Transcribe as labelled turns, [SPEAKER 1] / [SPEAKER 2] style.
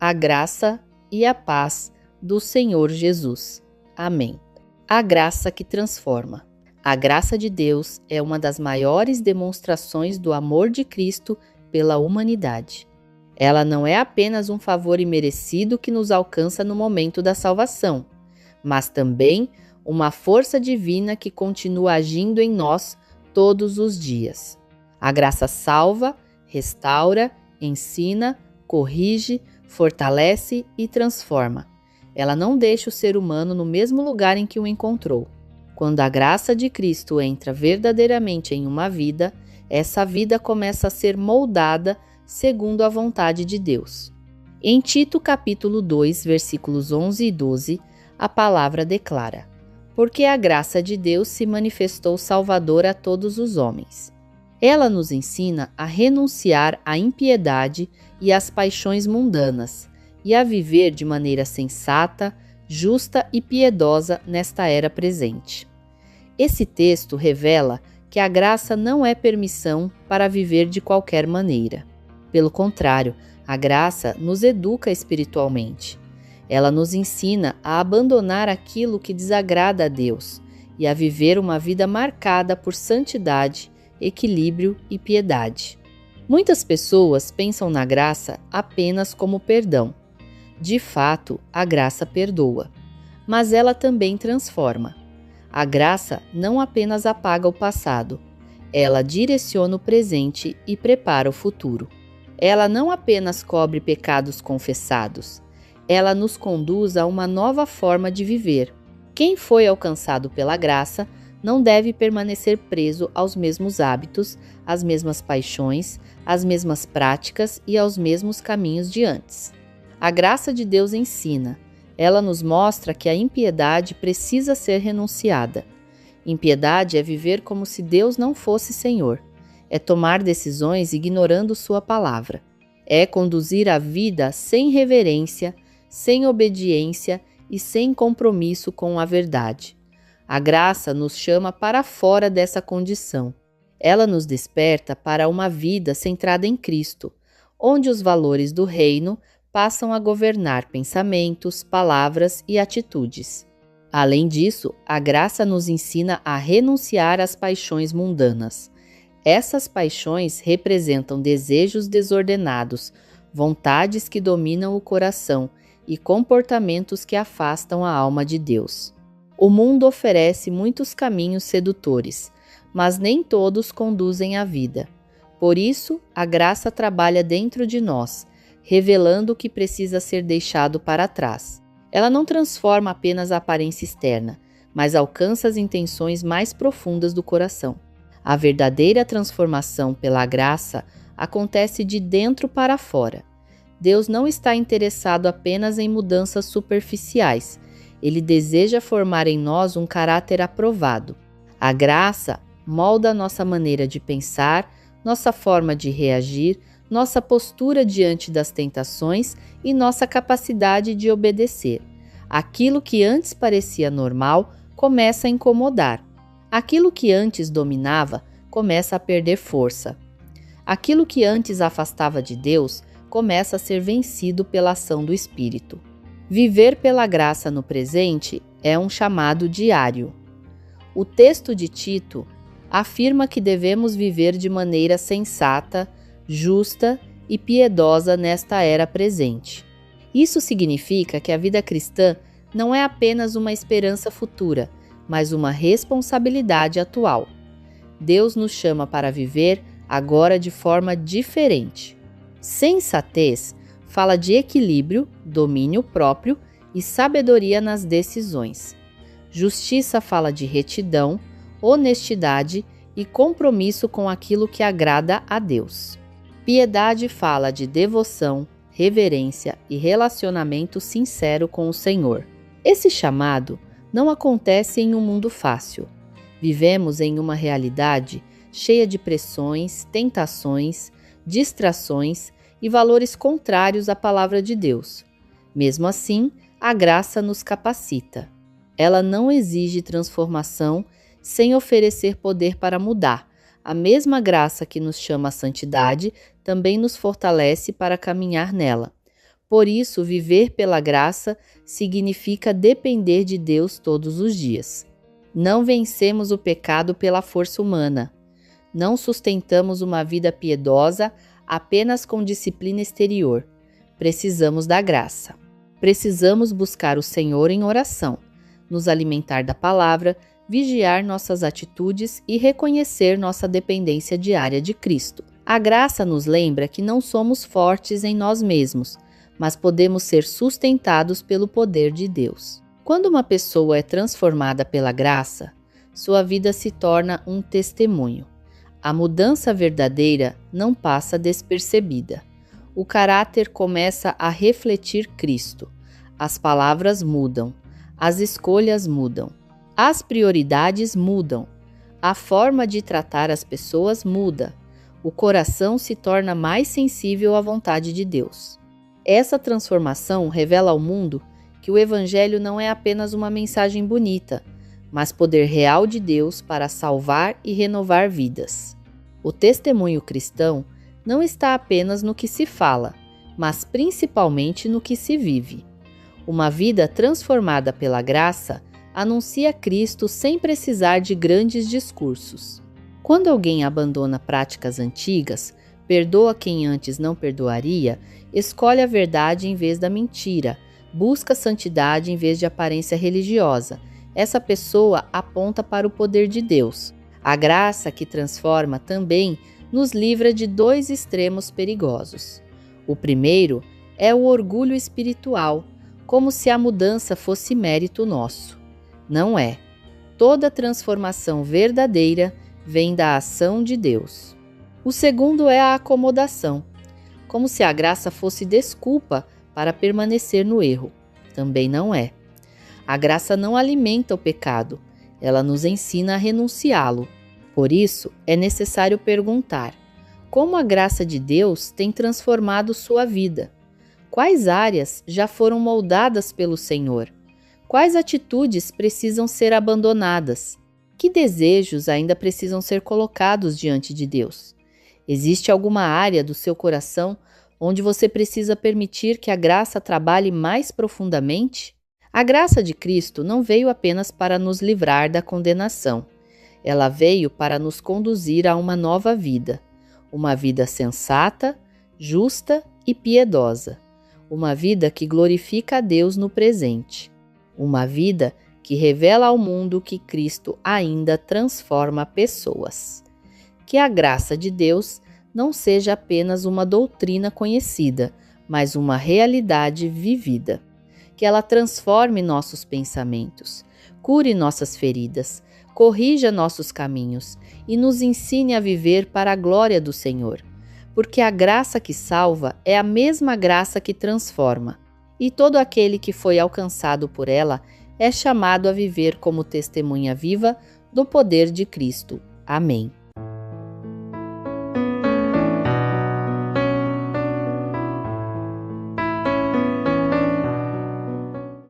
[SPEAKER 1] a graça e a paz do Senhor Jesus. Amém. A graça que transforma. A graça de Deus é uma das maiores demonstrações do amor de Cristo pela humanidade. Ela não é apenas um favor imerecido que nos alcança no momento da salvação, mas também uma força divina que continua agindo em nós todos os dias. A graça salva, restaura, ensina, corrige, fortalece e transforma. Ela não deixa o ser humano no mesmo lugar em que o encontrou. Quando a graça de Cristo entra verdadeiramente em uma vida, essa vida começa a ser moldada segundo a vontade de Deus. Em Tito capítulo 2, versículos 11 e 12, a palavra declara: porque a graça de Deus se manifestou salvadora a todos os homens. Ela nos ensina a renunciar à impiedade e às paixões mundanas, e a viver de maneira sensata, justa e piedosa nesta era presente. Esse texto revela que a graça não é permissão para viver de qualquer maneira. Pelo contrário, a graça nos educa espiritualmente. Ela nos ensina a abandonar aquilo que desagrada a Deus e a viver uma vida marcada por santidade, equilíbrio e piedade. Muitas pessoas pensam na graça apenas como perdão. De fato, a graça perdoa, mas ela também transforma. A graça não apenas apaga o passado, ela direciona o presente e prepara o futuro. Ela não apenas cobre pecados confessados, ela nos conduz a uma nova forma de viver. Quem foi alcançado pela graça não deve permanecer preso aos mesmos hábitos, às mesmas paixões, às mesmas práticas e aos mesmos caminhos de antes. A graça de Deus ensina. Ela nos mostra que a impiedade precisa ser renunciada. Impiedade é viver como se Deus não fosse Senhor. É tomar decisões ignorando sua palavra. É conduzir a vida sem reverência, sem obediência e sem compromisso com a verdade. A graça nos chama para fora dessa condição. Ela nos desperta para uma vida centrada em Cristo, onde os valores do reino passam a governar pensamentos, palavras e atitudes. Além disso, a graça nos ensina a renunciar às paixões mundanas. Essas paixões representam desejos desordenados, vontades que dominam o coração e comportamentos que afastam a alma de Deus. O mundo oferece muitos caminhos sedutores, mas nem todos conduzem à vida. Por isso, a graça trabalha dentro de nós, revelando o que precisa ser deixado para trás. Ela não transforma apenas a aparência externa, mas alcança as intenções mais profundas do coração. A verdadeira transformação pela graça acontece de dentro para fora. Deus não está interessado apenas em mudanças superficiais. Ele deseja formar em nós um caráter aprovado. A graça molda nossa maneira de pensar, nossa forma de reagir, nossa postura diante das tentações e nossa capacidade de obedecer. Aquilo que antes parecia normal começa a incomodar. Aquilo que antes dominava começa a perder força. Aquilo que antes afastava de Deus começa a ser vencido pela ação do Espírito. Viver pela graça no presente é um chamado diário. O texto de Tito afirma que devemos viver de maneira sensata, justa e piedosa nesta era presente. Isso significa que a vida cristã não é apenas uma esperança futura, mas uma responsabilidade atual. Deus nos chama para viver agora de forma diferente. Sensatez fala de equilíbrio, domínio próprio e sabedoria nas decisões. Justiça fala de retidão, honestidade e compromisso com aquilo que agrada a Deus. Piedade fala de devoção, reverência e relacionamento sincero com o Senhor. Esse chamado não acontece em um mundo fácil. Vivemos em uma realidade cheia de pressões, tentações, distrações e valores contrários à palavra de Deus. Mesmo assim, a graça nos capacita. Ela não exige transformação sem oferecer poder para mudar. A mesma graça que nos chama à santidade também nos fortalece para caminhar nela. Por isso, viver pela graça significa depender de Deus todos os dias. Não vencemos o pecado pela força humana. Não sustentamos uma vida piedosa apenas com disciplina exterior. Precisamos da graça. Precisamos buscar o Senhor em oração, nos alimentar da palavra, vigiar nossas atitudes e reconhecer nossa dependência diária de Cristo. A graça nos lembra que não somos fortes em nós mesmos, mas podemos ser sustentados pelo poder de Deus. Quando uma pessoa é transformada pela graça, sua vida se torna um testemunho. A mudança verdadeira não passa despercebida. O caráter começa a refletir Cristo. As palavras mudam. As escolhas mudam. As prioridades mudam. A forma de tratar as pessoas muda. O coração se torna mais sensível à vontade de Deus. Essa transformação revela ao mundo que o Evangelho não é apenas uma mensagem bonita, mas poder real de Deus para salvar e renovar vidas. O testemunho cristão não está apenas no que se fala, mas principalmente no que se vive. Uma vida transformada pela graça anuncia Cristo sem precisar de grandes discursos. Quando alguém abandona práticas antigas, perdoa quem antes não perdoaria, escolhe a verdade em vez da mentira, busca santidade em vez de aparência religiosa, essa pessoa aponta para o poder de Deus. A graça que transforma também nos livra de dois extremos perigosos. O primeiro é o orgulho espiritual, como se a mudança fosse mérito nosso. Não é. Toda transformação verdadeira vem da ação de Deus. O segundo é a acomodação, como se a graça fosse desculpa para permanecer no erro. Também não é. A graça não alimenta o pecado, ela nos ensina a renunciá-lo. Por isso, é necessário perguntar: como a graça de Deus tem transformado sua vida? Quais áreas já foram moldadas pelo Senhor? Quais atitudes precisam ser abandonadas? Que desejos ainda precisam ser colocados diante de Deus? Existe alguma área do seu coração onde você precisa permitir que a graça trabalhe mais profundamente? A graça de Cristo não veio apenas para nos livrar da condenação. Ela veio para nos conduzir a uma nova vida. Uma vida sensata, justa e piedosa. Uma vida que glorifica a Deus no presente. Uma vida que revela ao mundo que Cristo ainda transforma pessoas. Que a graça de Deus não seja apenas uma doutrina conhecida, mas uma realidade vivida. Que ela transforme nossos pensamentos, cure nossas feridas, corrija nossos caminhos e nos ensine a viver para a glória do Senhor. Porque a graça que salva é a mesma graça que transforma, e todo aquele que foi alcançado por ela é chamado a viver como testemunha viva do poder de Cristo. Amém.